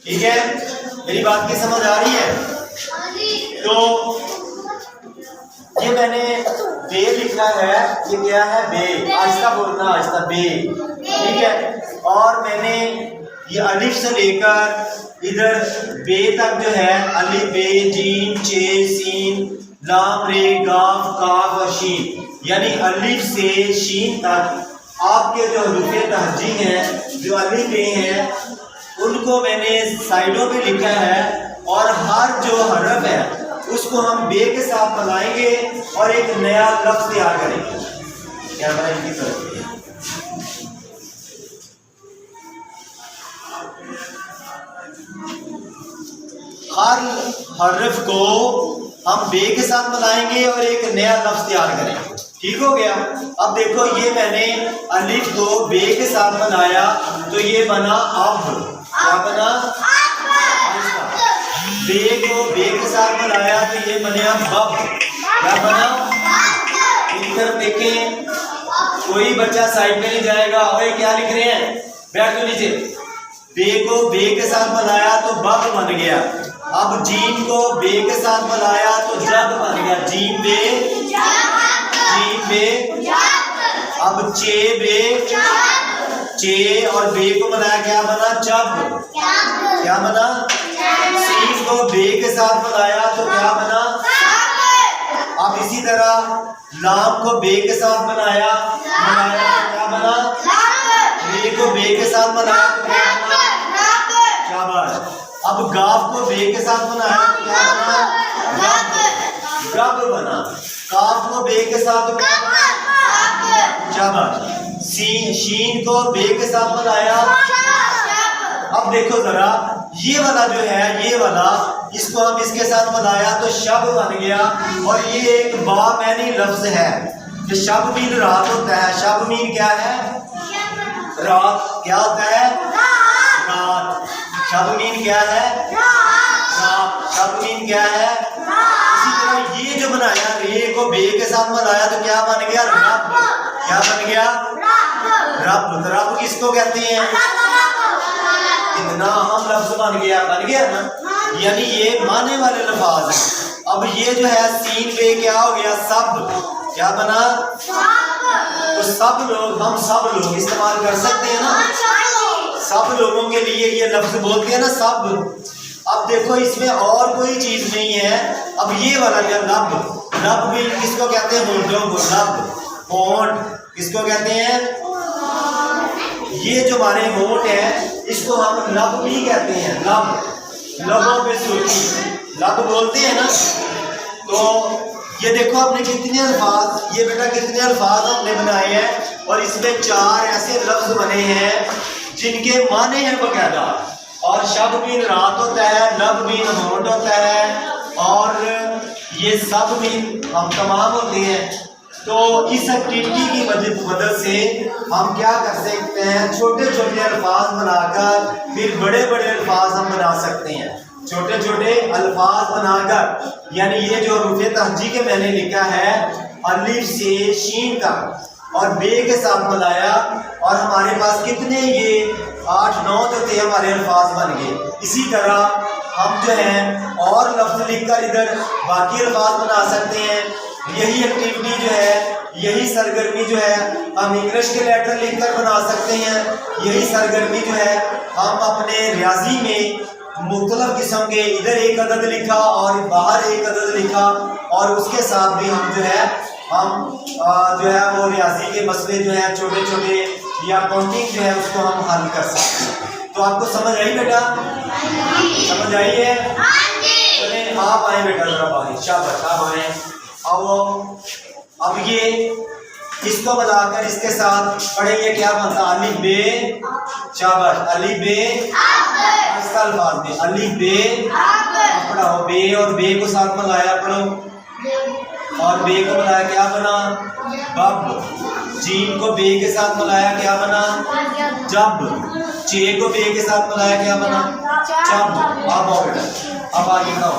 ठीक है, मेरी बात की समझ आ रही है? तो ये मैंने बे लिखा है, ये क्या है? बे। आहिस्ता बोलना, आहिस्ता, बे। ठीक है, और मैंने ये अलिफ से लेकर इधर बे तक जो है, अलिफ, बे, जीम, चे, सीन, लाम, रे, गाफ, काफ और शीन, यानी अलिफ से शीन तक आपके जो हुरूफ़े तहज्जी हैं, जो अलिफ बे हैं, उनको मैंने साइडों पे लिखा है और हर जो हरफ है उसको हम बे के साथ बनाएंगे और एक नया लफ्ज तैयार करेंगे। क्या बनाएंगे? हर हरफ को हम बे के साथ बनाएंगे और एक नया लफ्ज तैयार करेंगे। ठीक हो गया? अब देखो, ये मैंने अलिफ को बे के साथ बनाया तो ये बना अब। क्या बना? बे को बे के साथ बनाया तो ये बना बब। क्या बना? इस तरफ देखें, कोई बच्चा साइड में नहीं जाएगा। अरे क्या लिख रहे हैं? बैठ तो नीचे। बे को बे के साथ बनाया तो बब बन गया। अब जीम को बे के साथ बनाया तो जब बन गया। जीम बे, जीम बे। अब चे बे, चे और बे को बनाया, क्या बना? चब। क्या बना? सीन को बे के साथ बनाया तो क्या बना? अब इसी तरह लाम को बे के साथ बनाया तो क्या बना? बे को बे के साथ बनाया तो क्या बना? शाबाश। अब गाफ को बे के साथ बनाया तो क्या बना? गब बना। काफ को बे के साथ तो क्या बना? शाबाश। शीन को बे के साथ बनाया। अब देखो जरा, ये वाला जो है, ये वाला, इसको हम इसके साथ बनाया तो शब बन गया। और ये एक बामैनी लफ्ज है। जो शब मीन रात होता है। शब मीन क्या है? रात। क्या होता है? रात। शब मीन क्या है? रात। शब मीन क्या है? इसी तरह ये जो बनाया, रे को बे के साथ बनाया तो क्या बन गया? रब। क्या बन गया? रब। रब किसको कहते हैं? कितना अहम लफ्ज बन गया ना? यानी ये माने वाले लफ्ज हैं। अब ये जो है सीन पे क्या हो गया? सब। क्या बना? तो सब लोग, हम सब लोग इस्तेमाल कर सकते हैं ना? सब लोगों के लिए ये लफ्ज बोलते हैं ना, सब। अब देखो, इसमें और कोई चीज नहीं है। अब ये वाला क्या? लब। लब भी किसको कहते हैं? होंठों को। लब, होंठ किसको कहते हैं? ये जो हमारे होंठ है इसको हम लब भी कहते हैं। लब, लबों पे सुर्खी, लब बोलते हैं ना। तो ये देखो, आपने कितने अल्फाज, ये बेटा कितने अल्फाज हमने बनाए हैं और इसमें 4 ऐसे लफ्ज बने हैं जिनके माने हैं बकायदा। और शब मीन रात होता है, लब मीन होंठ होता है और ये सब मीन हम तमाम होते हैं। तो इस एक्टिविटी की मदद से हम क्या कर सकते हैं? छोटे छोटे अल्फाज बनाकर फिर बड़े बड़े अल्फाज हम बना सकते हैं। छोटे छोटे अल्फाज बनाकर, यानी ये जो हुरूफ़े तहज्जी के मैंने लिखा है, अलिफ से शीन तक और बे के साथ मिलाया, और हमारे पास कितने, ये 8-9 जो थे हमारे अल्फाज बन गए। इसी तरह हम जो है और लफ्ज लिखकर इधर बाकी अल्फाज बना सकते हैं। यही एक्टिविटी जो है, यही सरगर्मी जो है, हम इंग्लिश के लेटर लिखकर बना सकते हैं। यही सरगर्मी जो है हम अपने रियाजी में मुख्तलिफ किस्म के, इधर एक अदद लिखा और बाहर एक अदद लिखा, और उसके साथ भी हम जो है जो है वो रियाजी के मसले जो है छोटे छोटे या काउंटिंग जो है उसको हम हल कर सकते हैं। तो आपको समझ आई बेटा? समझ आई है? चले आप आए बेटा जरा बाहर। शाबाश, आप आए। अब ये इसको मिलाकर इसके साथ पढ़ेंगे, क्या बनता? अलिफ बे। शाबाश, अलिफ बे। अल्फाज में अलिफ बे। पढ़ाओ, बे और बे को साथ मिलाया, पढ़ो। और बे को मिलाया, क्या बना? बब। जीम को बे के साथ मिलाया, क्या बना? जब। चे को बे के साथ मिलाया, क्या बना? चब। अब आओ बेटा, अब आगे पढ़ाओ।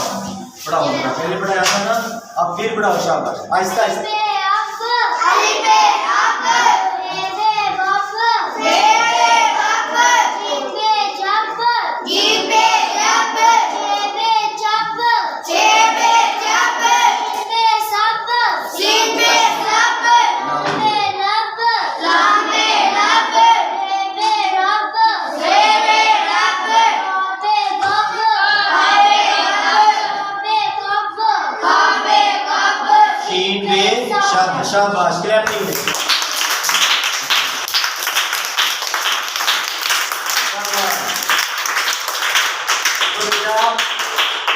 पढ़ाओ बेटा, पहले पढ़ाया था ना, अब फिर पढ़ाओ। शाबाश, आहिस्ता आहिस्ता। जीम पे शाबाश, क्लैपिंग में।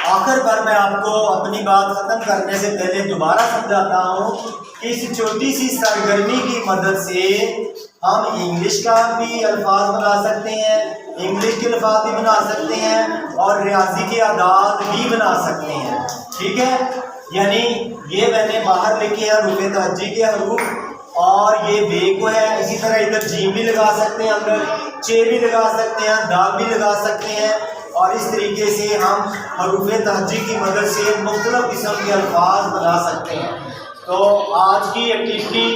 आखिर पर मैं आपको अपनी बात खत्म करने से पहले दोबारा समझाता हूँ कि इस छोटी सी सरगर्मी की मदद से हम इंग्लिश का भी अल्फाज बना सकते हैं, इंग्लिश के अल्फाज भी बना सकते हैं और रियाजी के आदाद भी बना सकते हैं। ठीक है, यानी ये मैंने बाहर लिखे हैं रूफ़े तहज्जी के हरूफ और ये बे को है। इसी तरह इधर जीम भी लगा सकते हैं, अंदर चे भी लगा सकते हैं, दाल भी लगा सकते हैं और इस तरीके से हम हरूफ़े तहज्जी की मदद से मुख्तलिफ किस्म के अल्फाज बना सकते हैं। तो आज की एक्टिविटी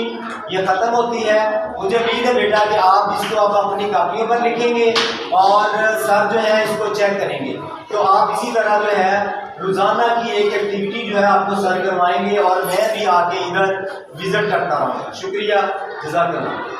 ये ख़त्म होती है। मुझे उम्मीद है बेटा कि आप इसको अब अपनी कापियों पर लिखेंगे और सर जो है इसको चेक करेंगे। तो आप इसी तरह जो है रोज़ाना की एक एक्टिविटी जो है आपको सर करवाएंगे और मैं भी आके इधर विज़िट करता हूँ। शुक्रिया, जज़ाकल्लाह।